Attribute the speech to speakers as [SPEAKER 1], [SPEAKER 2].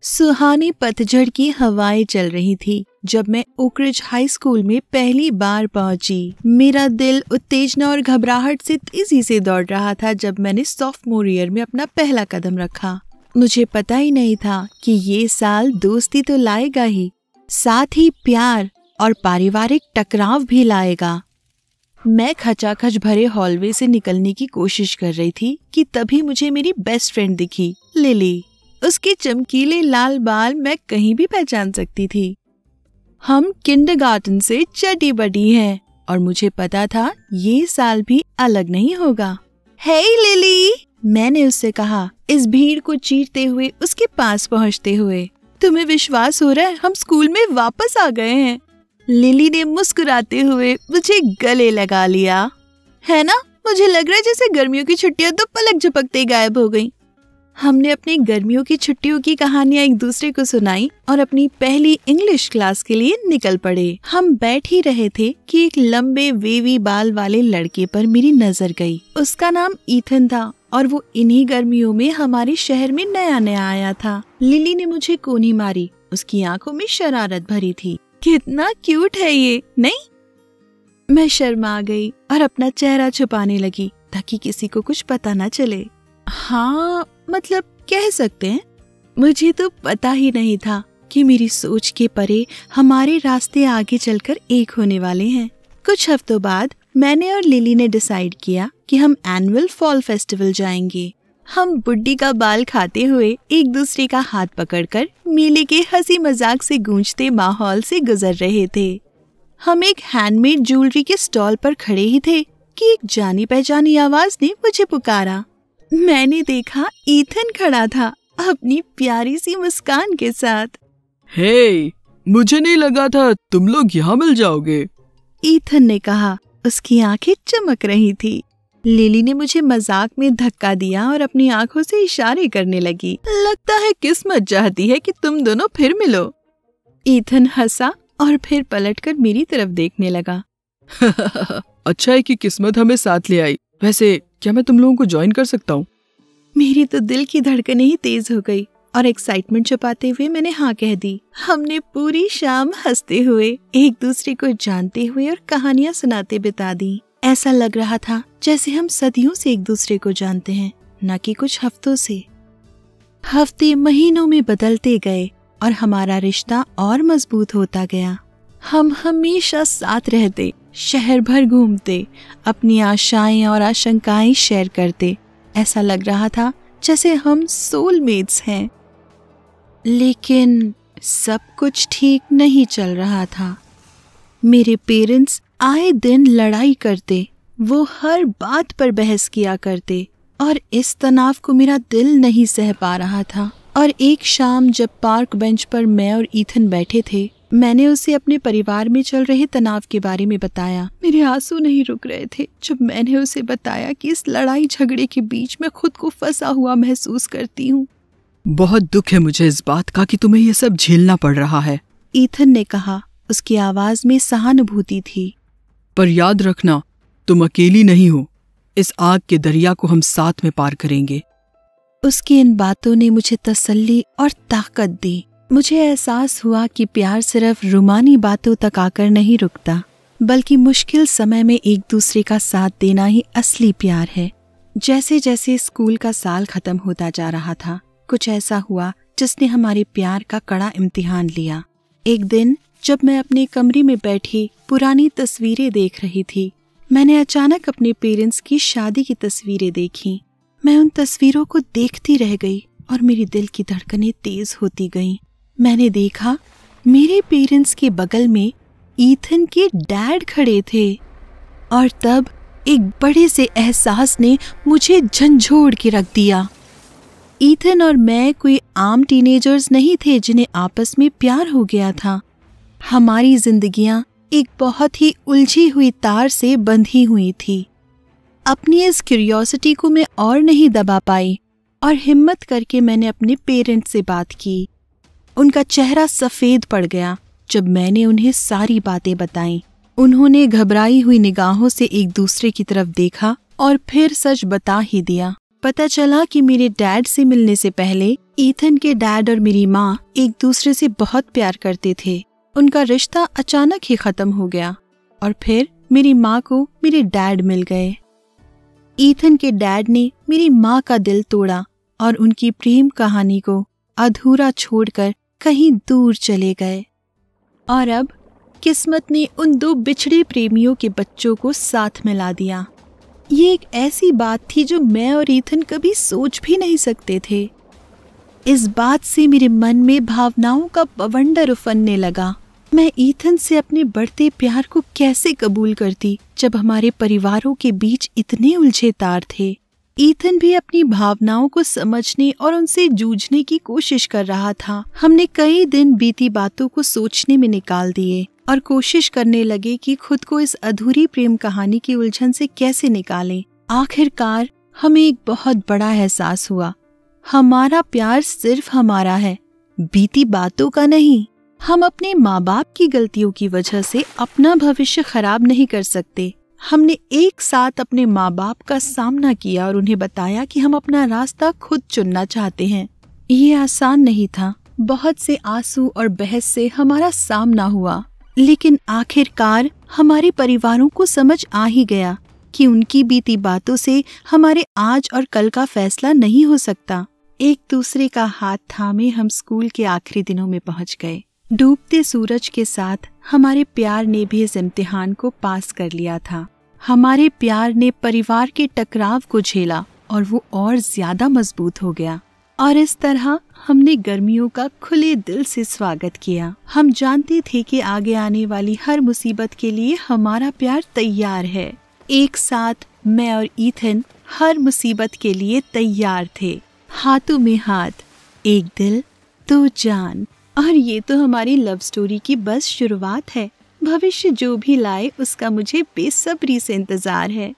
[SPEAKER 1] सुहानी पतझड़ की हवाएं चल रही थी जब मैं ओक रिज हाई स्कूल में पहली बार पहुंची। मेरा दिल उत्तेजना और घबराहट से तेजी से दौड़ रहा था जब मैंने सॉफ्टमोर ईयर में अपना पहला कदम रखा। मुझे पता ही नहीं था कि ये साल दोस्ती तो लाएगा ही, साथ ही प्यार और पारिवारिक टकराव भी लाएगा। मैं खचाखच भरे हॉलवे से निकलने की कोशिश कर रही थी कि तभी मुझे मेरी बेस्ट फ्रेंड दिखी, लिली। उसके चमकीले लाल बाल मैं कहीं भी पहचान सकती थी। हम किंडरगार्टन से चटी बटी हैं और मुझे पता था ये साल भी अलग नहीं होगा। हे लिली, मैंने उससे कहा, इस भीड़ को चीरते हुए उसके पास पहुंचते हुए। तुम्हें विश्वास हो रहा है हम स्कूल में वापस आ गए हैं? लिली ने मुस्कुराते हुए मुझे गले लगा लिया। है ना, मुझे लग रहा है जैसे गर्मियों की छुट्टियां तो पलक झपकते गायब हो गईं। हमने अपनी गर्मियों की छुट्टियों की कहानियां एक दूसरे को सुनाई और अपनी पहली इंग्लिश क्लास के लिए निकल पड़े। हम बैठ ही रहे थे कि एक लंबे वेवी बाल वाले लड़के पर मेरी नजर गई। उसका नाम ईथन था और वो इन्हीं गर्मियों में हमारे शहर में नया नया आया था। लिली ने मुझे कोनी मारी, उसकी आंखों में शरारत भरी थी। कितना क्यूट है ये, नहीं? मैं शर्मा गई और अपना चेहरा छुपाने लगी ताकि किसी को कुछ पता न चले। हाँ, मतलब कह सकते हैं। मुझे तो पता ही नहीं था कि मेरी सोच के परे हमारे रास्ते आगे चलकर एक होने वाले हैं। कुछ हफ्तों बाद मैंने और लिली ने डिसाइड किया कि हम एनुअल फॉल फेस्टिवल जाएंगे। हम बुड्ढी का बाल खाते हुए एक दूसरे का हाथ पकड़कर मेले के हंसी मजाक से गूंजते माहौल से गुजर रहे थे। हम एक हैंडमेड ज्वेलरी के स्टॉल पर खड़े ही थे कि एक जानी पहचानी आवाज ने मुझे पुकारा। मैंने देखा ईथन खड़ा था अपनी प्यारी सी मुस्कान के साथ।
[SPEAKER 2] हे, मुझे नहीं लगा था तुम लोग यहाँ मिल जाओगे,
[SPEAKER 1] ईथन ने कहा। उसकी आंखें चमक रही थी। लिली ने मुझे मजाक में धक्का दिया और अपनी आंखों से इशारे करने लगी। लगता है किस्मत चाहती है कि तुम दोनों फिर मिलो। ईथन हंसा और फिर पलटकर मेरी तरफ देखने लगा।
[SPEAKER 2] अच्छा है कि किस्मत हमें साथ ले आई। वैसे क्या मैं तुम लोगों को ज्वाइन कर सकता हूँ?
[SPEAKER 1] मेरी तो दिल की धड़कनें ही तेज हो गई और एक्साइटमेंट छुपाते हुए मैंने हाँ कह दी। हमने पूरी शाम हंसते हुए एक दूसरे को जानते हुए और कहानियां सुनाते बिता दी। ऐसा लग रहा था जैसे हम सदियों से एक दूसरे को जानते हैं, न कि कुछ हफ्तों से। हफ्ते महीनों में बदलते गए और हमारा रिश्ता और मजबूत होता गया। हम हमेशा साथ रहते, शहर भर घूमते, अपनी आशाएं और आशंकाएं शेयर करते। ऐसा लग रहा था जैसे हम सोलमेट्स हैं। लेकिन सब कुछ ठीक नहीं चल रहा था। मेरे पेरेंट्स आए दिन लड़ाई करते, वो हर बात पर बहस किया करते और इस तनाव को मेरा दिल नहीं सह पा रहा था। और एक शाम जब पार्क बेंच पर मैं और ईथन बैठे थे, मैंने उसे अपने परिवार में चल रहे तनाव के बारे में बताया। मेरे आंसू नहीं रुक रहे थे जब मैंने उसे बताया कि इस लड़ाई झगड़े के बीच मैं खुद को फंसा हुआ महसूस करती हूँ।
[SPEAKER 2] बहुत दुख है मुझे इस बात का कि तुम्हें ये सब झेलना पड़ रहा है,
[SPEAKER 1] ईथन ने कहा। उसकी आवाज में सहानुभूति थी।
[SPEAKER 2] पर याद रखना, तुम अकेली नहीं हो। इस आग के दरिया को हम साथ में पार करेंगे।
[SPEAKER 1] उसकी इन बातों ने मुझे तसल्ली और ताकत दी। मुझे एहसास हुआ कि प्यार सिर्फ रुमानी बातों तक आकर नहीं रुकता, बल्कि मुश्किल समय में एक दूसरे का साथ देना ही असली प्यार है। जैसे जैसे स्कूल का साल खत्म होता जा रहा था, कुछ ऐसा हुआ जिसने हमारे प्यार का कड़ा इम्तिहान लिया। एक दिन जब मैं अपने कमरे में बैठी पुरानी तस्वीरें देख रही थी, मैंने अचानक अपने पेरेंट्स की शादी की तस्वीरें देखी। मैं उन तस्वीरों को देखती रह गई और मेरी दिल की धड़कनें तेज होती गईं। मैंने देखा मेरे पेरेंट्स के बगल में ईथन के डैड खड़े थे और तब एक बड़े से एहसास ने मुझे झंझोड़ के रख दिया। ईथन और मैं कोई आम टीनेजर्स नहीं थे जिन्हें आपस में प्यार हो गया था। हमारी जिंदगियां एक बहुत ही उलझी हुई तार से बंधी हुई थी। अपनी इस क्यूरियोसिटी को मैं और नहीं दबा पाई और हिम्मत करके मैंने अपने पेरेंट्स से बात की। उनका चेहरा सफेद पड़ गया जब मैंने उन्हें सारी बातें बताईं। उन्होंने घबराई हुई निगाहों से एक दूसरे की तरफ देखा और फिर सच बता ही दिया। पता चला कि मेरे डैड से मिलने से पहले ईथन के डैड और मेरी माँ एक दूसरे से बहुत प्यार करते थे। उनका रिश्ता अचानक ही खत्म हो गया और फिर मेरी माँ को मेरे डैड मिल गए। ईथन के डैड ने मेरी माँ का दिल तोड़ा और उनकी प्रेम कहानी को अधूरा छोड़कर कहीं दूर चले गए। और अब किस्मत ने उन दो बिछड़े प्रेमियों के बच्चों को साथ मिला दिया। ये एक ऐसी बात थी जो मैं और ईथन कभी सोच भी नहीं सकते थे। इस बात से मेरे मन में भावनाओं का बवंडर उफनने लगा। मैं ईथन से अपने बढ़ते प्यार को कैसे कबूल करती जब हमारे परिवारों के बीच इतने उलझे तार थे। ईथन भी अपनी भावनाओं को समझने और उनसे जूझने की कोशिश कर रहा था। हमने कई दिन बीती बातों को सोचने में निकाल दिए और कोशिश करने लगे कि खुद को इस अधूरी प्रेम कहानी की उलझन से कैसे निकालें। आखिरकार हमें एक बहुत बड़ा एहसास हुआ, हमारा प्यार सिर्फ हमारा है, बीती बातों का नहीं। हम अपने माँ बाप की गलतियों की वजह से अपना भविष्य खराब नहीं कर सकते। हमने एक साथ अपने माँ बाप का सामना किया और उन्हें बताया कि हम अपना रास्ता खुद चुनना चाहते हैं। ये आसान नहीं था। बहुत से आंसू और बहस से हमारा सामना हुआ, लेकिन आखिरकार हमारे परिवारों को समझ आ ही गया कि उनकी बीती बातों से हमारे आज और कल का फैसला नहीं हो सकता। एक दूसरे का हाथ थामे हम स्कूल के आखिरी दिनों में पहुंच गए। डूबते सूरज के साथ हमारे प्यार ने भी इस इम्तिहान को पास कर लिया था। हमारे प्यार ने परिवार के टकराव को झेला और वो और ज्यादा मजबूत हो गया। और इस तरह हमने गर्मियों का खुले दिल से स्वागत किया। हम जानते थे कि आगे आने वाली हर मुसीबत के लिए हमारा प्यार तैयार है। एक साथ मैं और ईथन हर मुसीबत के लिए तैयार थे, हाथों में हाथ, एक दिल दो जान। और ये तो हमारी लव स्टोरी की बस शुरुआत है। भविष्य जो भी लाए उसका मुझे बेसब्री से इंतजार है।